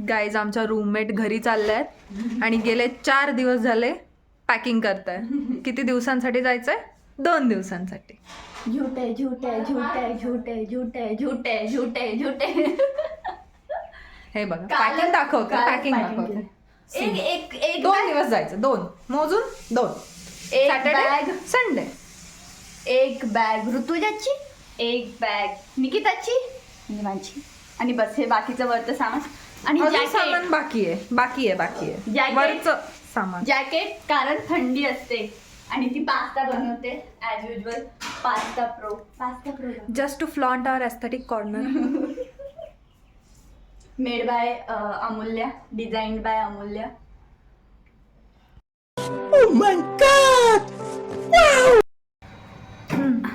Guys आमच्या roommate घरी चालले आहेत आणि गेले 4 दिवस झाले पॅकिंग करताय. किती दिवसांसाठी जायचंय? 2 दिवसांसाठी. झूठे झूठे झूठे झूठे झूठे झूठे झूठे झूठे. हे बघा पॅकिंग दाखवते, पॅकिंग दाखवते. एक 2 दिवस जायचं, 2 मोजून 2. एक सॅटर्डे बॅग, संडे. एक बॅग ऋतुजाची, एक बॅग निकिताची आणि माझी, आणि बस हे बाकीचं वरचं सामान. आणि अजून जॅकेट, सामान बाकी आहे जॅकेट. वरचं सामान. जॅकेट कारण थंडी असते. आणि ती पास्ता बनवते as usual. Pasta pro just to flaunt our aesthetic corner. Made by Amulya, designed by Amulya.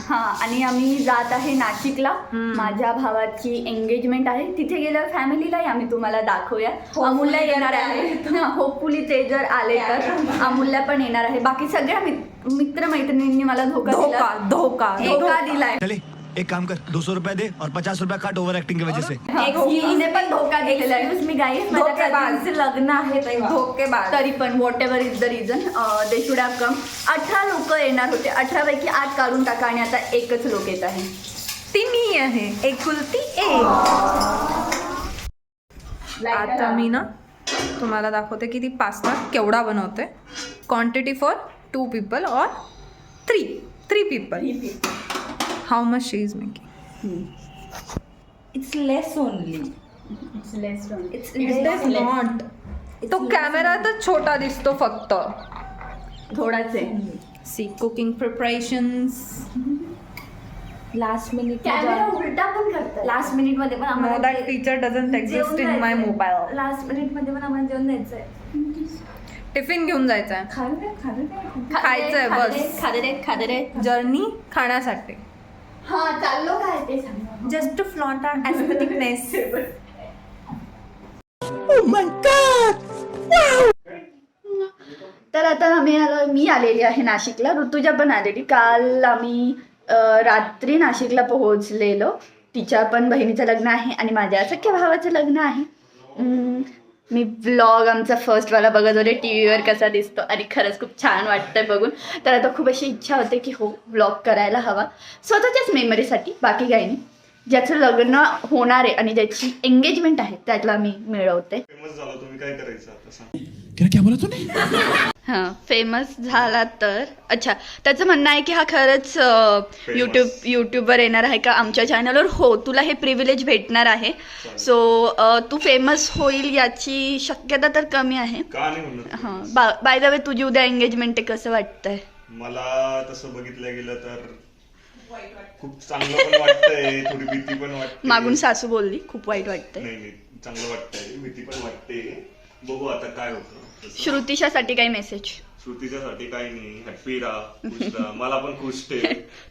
हा, आणि आम्ही जात आहे नाशिकला. माझ्या भावाची एंगेजमेंट आहे. तिथे गेल्यावर फॅमिलीलाही आम्ही तुम्हाला दाखवूया. अमूल्य येणार आहे. होपफुली ते जर आले तर अमूल्य पण येणार आहे. बाकी सगळ्या मित्रमैत्रिणींनी मला धोका दिलाय. एक काम कर, 200 रुपए दे और 50 रुपया काट ओवर एक्टिंग की वजह से. हिने पण धोका दिलेला आहे. मी गाईस माझ्या कझिनचे लग्न आहे तरी पण what ever is the reason they should have come. 18 लोक येणार होते. 18 पैकी 8 काढून टाका आणि आता एकच लोक येत आहे. ती मी आहे, एकुलती एक. आता मी ना तुम्हाला दाखवते की ती पास्ता केवढा बनवते. Quantity for 2 people or 3 people. How much she is making? It's less only. It's not. तो कॅमेरा तर छोटा दिसतो फक्त. थोडाच आहे. See cooking preparations. Last minute camera उलटा पण करतात. लास्ट मिनिट मध्ये पण No, आम्हाला that feature doesn't exist in my mobile. Last minute मध्ये पण आम्हाला जेवण द्यायचंय. टिफिन घेऊन जायचंय. खायचंय बस. खादे रे. जर्नी खाण्यासाठी. हा, चाललो काय ते सांग. जस्ट टू फ्लॉन्ट आवर एस्थेटिकनेस. तर आता मी आलेली आहे नाशिकला. ऋतुजा पण आलेली. काल आम्ही रात्री नाशिकला पोहोचलेलो. तिच्या पण बहिणीचं लग्न आहे आणि माझ्या सख्या भावाचं लग्न आहे. मी व्लॉग आमचा फर्स्टवाला बघत होते TV वर कसा दिसतो आणि खरंच खूप छान वाटतंय बघून. तर आता खूप अशी इच्छा होते की हो व्लॉग करायला हवा स्वतःच्याच मेमरीसाठी, बाकी काही नाही. ज्याचं लग्न होणार आहे आणि ज्याची एंगेजमेंट आहे त्यातला मी मिळवते. फेमस झाला तुम्ही काय करायचं आता सांग. क्या बोला तूने? हां, फेमस झाला तर अच्छा, त्याचं म्हणणं आहे की हा खरंच यूट्यूबवर येणार आहे का आमच्या चॅनलवर. हो, तुला हे प्रिव्हिलेज भेटणार आहे. सो तू फेमस होईल याची शक्यता तर कमी आहे. का नाही म्हणत? हां, बाय द वे तुझी उद्या एंगेजमेंट आहे, कसं वाटतंय? मला तसं बघितलं गेलं तर खूप चांगलं पण वाटतंय, थोडी भीती पण वाटते. मागून सासू बोलली खूप वाईट वाटतंय. नाही चांगलं वाटतंय, भीती पण वाटते. बघू आता काय होतं. श्रुतिशासाठी काही मेसेज? श्रुतीच्यासाठी काही नाही, हॅपी राहा, खुश राहा. मला पण खुश ठेव.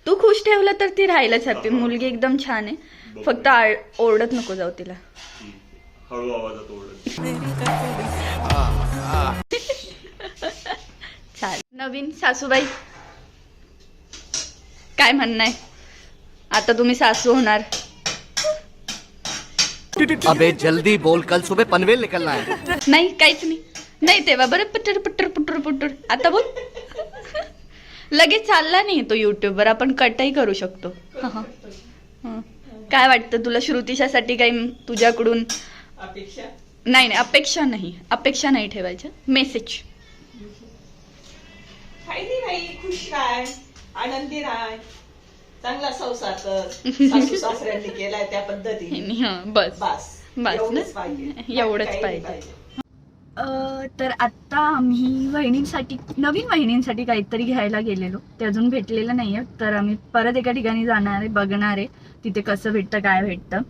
तू खुश ठेवलं तर ती राहिलंच हॅपी. मुलगी एकदम छान आहे, फक्त ओरडत नको जाऊ तिला. हळू आवाजात ओरडत. चालेल. नवीन सासूबाई काय म्हणणं आहे? आता तुम्ही सासू होणार. अबे जल्दी बोल, कल सुबह पनवेल निकलना है. नाही, काहीच नाही तेव्हा बरं पुटर पुटर पुटर पुटर. आता बोल. लगेच चालला नाही तो युट्यूबवर, आपण कटही करू शकतो. काय वाटतं तुला श्रुतिशासाठी काही तुझ्याकडून अपेक्षा? नाही, अपेक्षा नाही ठेवायच्या. मेसेज? काही नाही, खुश राहाय, आनंदी राहाय, चांगला संसार कर. सासू सासऱ्यांनी केलाय त्या पद्धतीने. बस एवढंच पाहिजे. तर आता आम्ही नवीन वहिनींसाठी काहीतरी घ्यायला गेलेलो. ते अजून भेटलेलं नाहीये. तर आम्ही परत एका ठिकाणी जाणार आहे, बघणार आहे तिथे कसं भेटतं, काय भेटतं.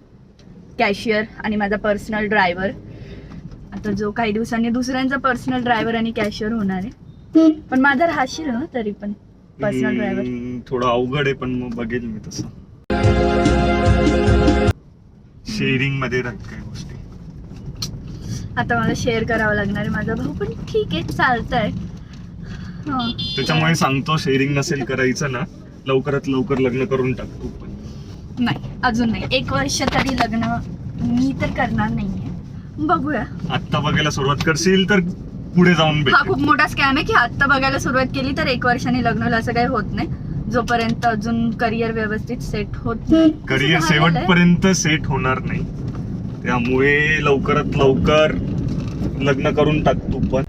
कॅशियर आणि माझा पर्सनल ड्रायव्हर. आता जो काही दिवसांनी दुसऱ्यांचा पर्सनल ड्रायव्हर आणि कॅशियर होणार आहे. पण माझा राहशील ना तरी पण पर्सनल ड्रायव्हर? थोडं अवघड आहे, पण मग बघेल मी तसं. शेअरिंग मध्ये राहत काही गोष्टी. आता मला शेअर करावं लागणार आहे. माझा भाऊ पण ठीक आहे, चालतंय. त्याच्यामुळे सांगतो, शेअरिंग नसेल करायचं ना, लवकरात लवकर लग्न करून टाक तू पण. नाही, अजून नाही. 1 वर्ष तरी लग्न मी तर करणार नाहीये. बघूया. आत्ता बघायला सुरुवात करशील तर पुढे जाऊन हा भेटेल. खूप मोठा स्कॅम आहे की आत्ता बघायला सुरुवात केली तर 1 वर्षाने लग्न होईल असं काही होत नाही, जोपर्यंत अजून करिअर व्यवस्थित सेट होत नाही. करिअर असं झालेलं आहे. शेवटपर्यंत सेट होणार नाही, त्यामुळे लवकरात लवकर लग्न करून टाक तू पण.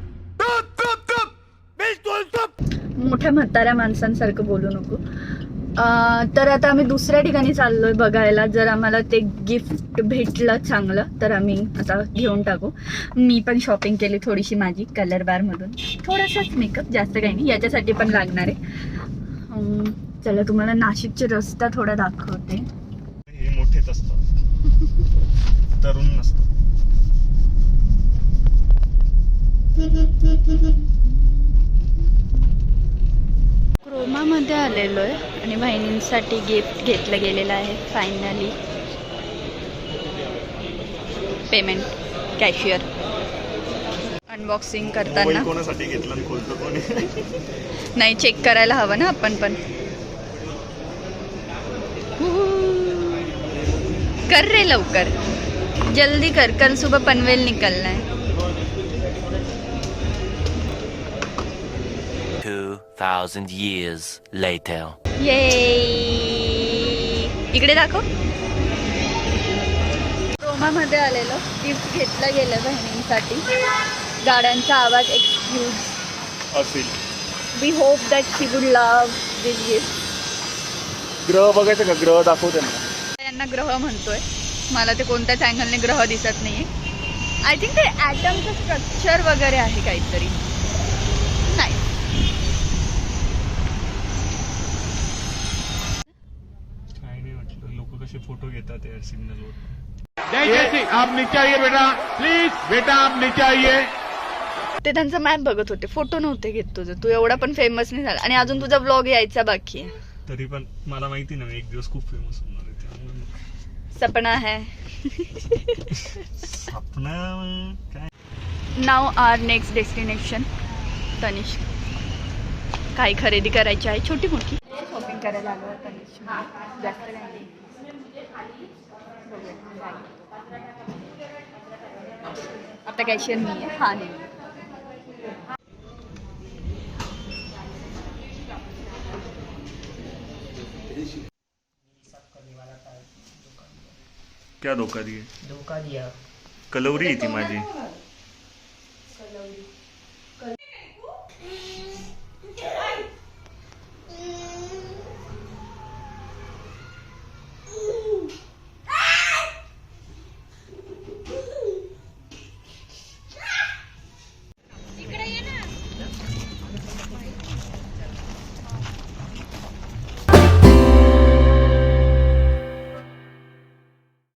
मोठ्या म्हाताऱ्या माणसांसारखं बोलू नको. तर आता आम्ही दुसऱ्या ठिकाणी चाललोय बघायला. जर आम्हाला ते गिफ्ट भेटलं चांगलं तर आम्ही आता घेऊन टाकू. मी पण शॉपिंग केली थोडीशी माझी कलर बार मधून, थोडासाच मेकअप, जास्त काही नाही. याच्यासाठी पण लागणार आहे. चला तुम्हाला नाशिकचे रस्ता थोडा दाखवते. हे मोठेच असतात, तरुण नसतात. क्रोमामध्ये आलेलो आहे आणि बहिणींसाठी गिफ्ट घेतलं गेलेलं आहे. Finally payment cashier. अनबॉक्सिंग करताना मोबाईल कोणासाठी घेतला आणि खोलतो कोणी? नाही, चेक करायला हवं ना आपण पण. कर रे लवकर, जल्दी कर, कल सुबह पनवेल निकलना है. 2,000 years later. ये इकडे दाखव. रोमामध्ये आलेलो, गिफ्ट घेतलं गेलं बहिणींसाठी. गाड्यांचा आवाज एक्सक्यूज. असेल. We hope that she would love this gift. ग्रह बघायचं का? ग्रह दाखव त्यांना. यांना ग्रह म्हणतोय, मला ते कोणत्याच अँगलने ग्रह दिसत नाहीये. आय थिंक ते ॲटमचं स्ट्रक्चर वगैरे आहे काहीतरी. नाही, काय नाही वाटलं, लोक कसे फोटो घेतात यार सिग्नलवर. आप नीचे आइए बेटा, प्लीज बेटा आप नीचे आइए. ते त्यांचा मॅप बघत होते, फोटो नव्हते घेत तुझं. तू एवढा पण फेमस नाही झाला आणि अजून तुझा ब्लॉग यायचा बाकी आहे. तरी पण मला माहिती ना, मी एक दिवस खूप फेमस होणार आहे, त्यामुळे मग सपना है. सपना काय. नाव आर नेक्स्ट डेस्टिनेशन तनिष्क. काही खरेदी करायची आहे छोटी मोठी. शॉपिंग करायला आलो तनिष्क, जास्त नाही. आता कॅशियर मी आहे. हा नाही, क्या धोका दिया? कलवरी आहे ती माझी.